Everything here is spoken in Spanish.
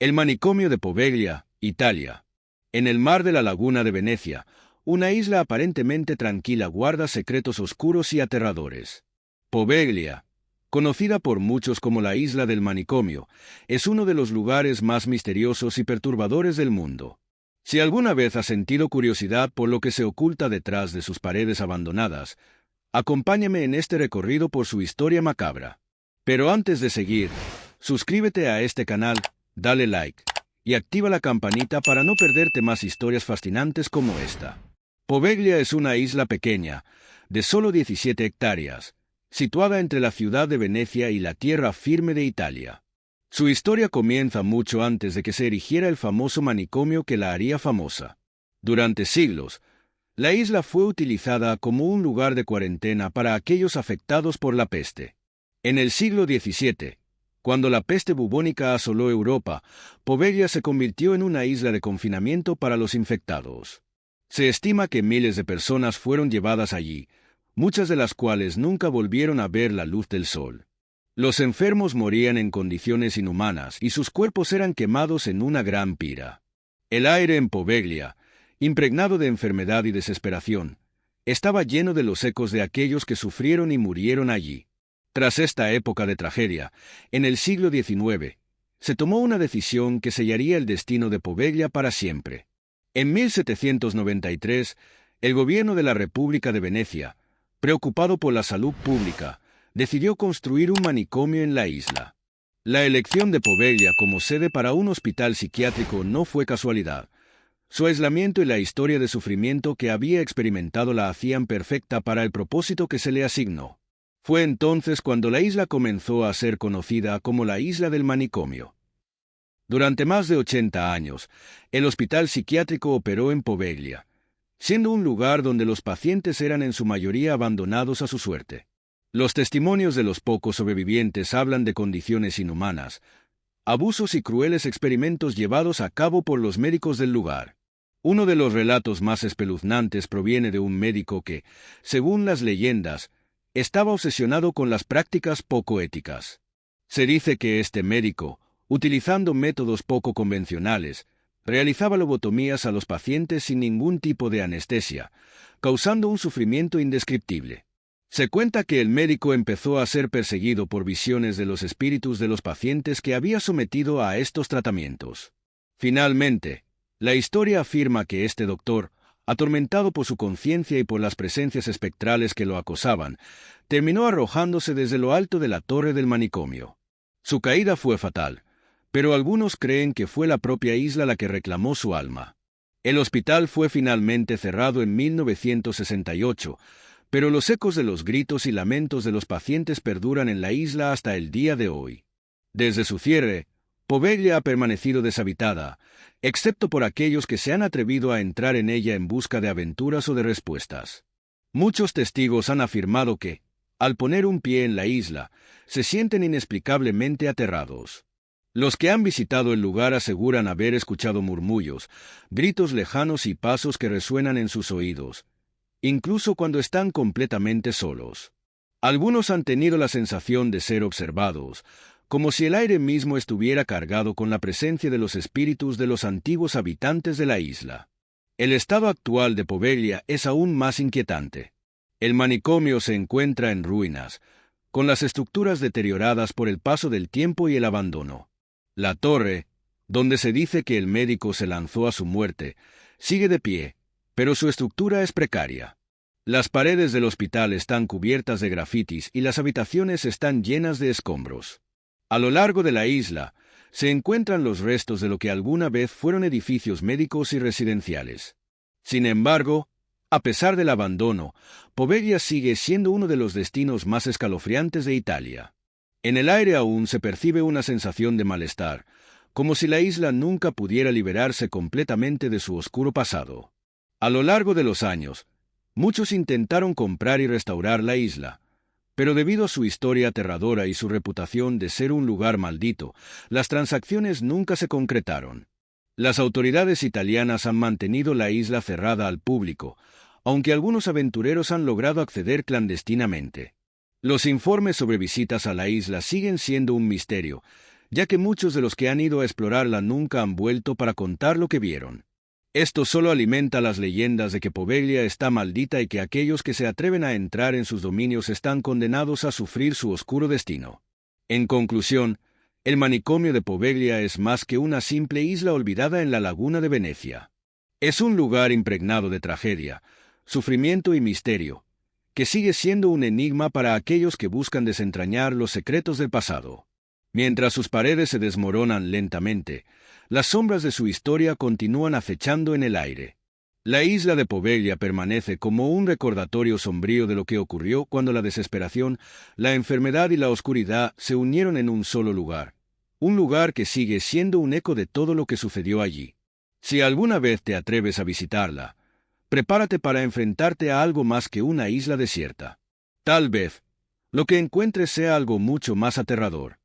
El manicomio de Poveglia, Italia. En el mar de la laguna de Venecia, una isla aparentemente tranquila guarda secretos oscuros y aterradores. Poveglia, conocida por muchos como la isla del manicomio, es uno de los lugares más misteriosos y perturbadores del mundo. Si alguna vez has sentido curiosidad por lo que se oculta detrás de sus paredes abandonadas, acompáñame en este recorrido por su historia macabra. Pero antes de seguir, suscríbete a este canal, dale like y activa la campanita para no perderte más historias fascinantes como esta. Poveglia es una isla pequeña, de solo 17 hectáreas, situada entre la ciudad de Venecia y la tierra firme de Italia. Su historia comienza mucho antes de que se erigiera el famoso manicomio que la haría famosa. Durante siglos, la isla fue utilizada como un lugar de cuarentena para aquellos afectados por la peste. En el siglo XVII, cuando la peste bubónica asoló Europa, Poveglia se convirtió en una isla de confinamiento para los infectados. Se estima que miles de personas fueron llevadas allí, muchas de las cuales nunca volvieron a ver la luz del sol. Los enfermos morían en condiciones inhumanas y sus cuerpos eran quemados en una gran pira. El aire en Poveglia, impregnado de enfermedad y desesperación, estaba lleno de los ecos de aquellos que sufrieron y murieron allí. Tras esta época de tragedia, en el siglo XIX, se tomó una decisión que sellaría el destino de Poveglia para siempre. En 1793, el gobierno de la República de Venecia, preocupado por la salud pública, decidió construir un manicomio en la isla. La elección de Poveglia como sede para un hospital psiquiátrico no fue casualidad. Su aislamiento y la historia de sufrimiento que había experimentado la hacían perfecta para el propósito que se le asignó. Fue entonces cuando la isla comenzó a ser conocida como la Isla del Manicomio. Durante más de 80 años, el hospital psiquiátrico operó en Poveglia, siendo un lugar donde los pacientes eran en su mayoría abandonados a su suerte. Los testimonios de los pocos sobrevivientes hablan de condiciones inhumanas, abusos y crueles experimentos llevados a cabo por los médicos del lugar. Uno de los relatos más espeluznantes proviene de un médico que, según las leyendas, estaba obsesionado con las prácticas poco éticas. Se dice que este médico, utilizando métodos poco convencionales, realizaba lobotomías a los pacientes sin ningún tipo de anestesia, causando un sufrimiento indescriptible. Se cuenta que el médico empezó a ser perseguido por visiones de los espíritus de los pacientes que había sometido a estos tratamientos. Finalmente, la historia afirma que este doctor, atormentado por su conciencia y por las presencias espectrales que lo acosaban, terminó arrojándose desde lo alto de la torre del manicomio. Su caída fue fatal, pero algunos creen que fue la propia isla la que reclamó su alma. El hospital fue finalmente cerrado en 1968, pero los ecos de los gritos y lamentos de los pacientes perduran en la isla hasta el día de hoy. Desde su cierre, Poveglia ha permanecido deshabitada, excepto por aquellos que se han atrevido a entrar en ella en busca de aventuras o de respuestas. Muchos testigos han afirmado que, al poner un pie en la isla, se sienten inexplicablemente aterrados. Los que han visitado el lugar aseguran haber escuchado murmullos, gritos lejanos y pasos que resuenan en sus oídos, incluso cuando están completamente solos. Algunos han tenido la sensación de ser observados, como si el aire mismo estuviera cargado con la presencia de los espíritus de los antiguos habitantes de la isla. El estado actual de Poveglia es aún más inquietante. El manicomio se encuentra en ruinas, con las estructuras deterioradas por el paso del tiempo y el abandono. La torre, donde se dice que el médico se lanzó a su muerte, sigue de pie, pero su estructura es precaria. Las paredes del hospital están cubiertas de grafitis y las habitaciones están llenas de escombros. A lo largo de la isla, se encuentran los restos de lo que alguna vez fueron edificios médicos y residenciales. Sin embargo, a pesar del abandono, Poveglia sigue siendo uno de los destinos más escalofriantes de Italia. En el aire aún se percibe una sensación de malestar, como si la isla nunca pudiera liberarse completamente de su oscuro pasado. A lo largo de los años, muchos intentaron comprar y restaurar la isla, pero debido a su historia aterradora y su reputación de ser un lugar maldito, las transacciones nunca se concretaron. Las autoridades italianas han mantenido la isla cerrada al público, aunque algunos aventureros han logrado acceder clandestinamente. Los informes sobre visitas a la isla siguen siendo un misterio, ya que muchos de los que han ido a explorarla nunca han vuelto para contar lo que vieron. Esto solo alimenta las leyendas de que Poveglia está maldita y que aquellos que se atreven a entrar en sus dominios están condenados a sufrir su oscuro destino. En conclusión, el manicomio de Poveglia es más que una simple isla olvidada en la laguna de Venecia. Es un lugar impregnado de tragedia, sufrimiento y misterio, que sigue siendo un enigma para aquellos que buscan desentrañar los secretos del pasado. Mientras sus paredes se desmoronan lentamente, las sombras de su historia continúan acechando en el aire. La isla de Poveglia permanece como un recordatorio sombrío de lo que ocurrió cuando la desesperación, la enfermedad y la oscuridad se unieron en un solo lugar. Un lugar que sigue siendo un eco de todo lo que sucedió allí. Si alguna vez te atreves a visitarla, prepárate para enfrentarte a algo más que una isla desierta. Tal vez, lo que encuentres sea algo mucho más aterrador.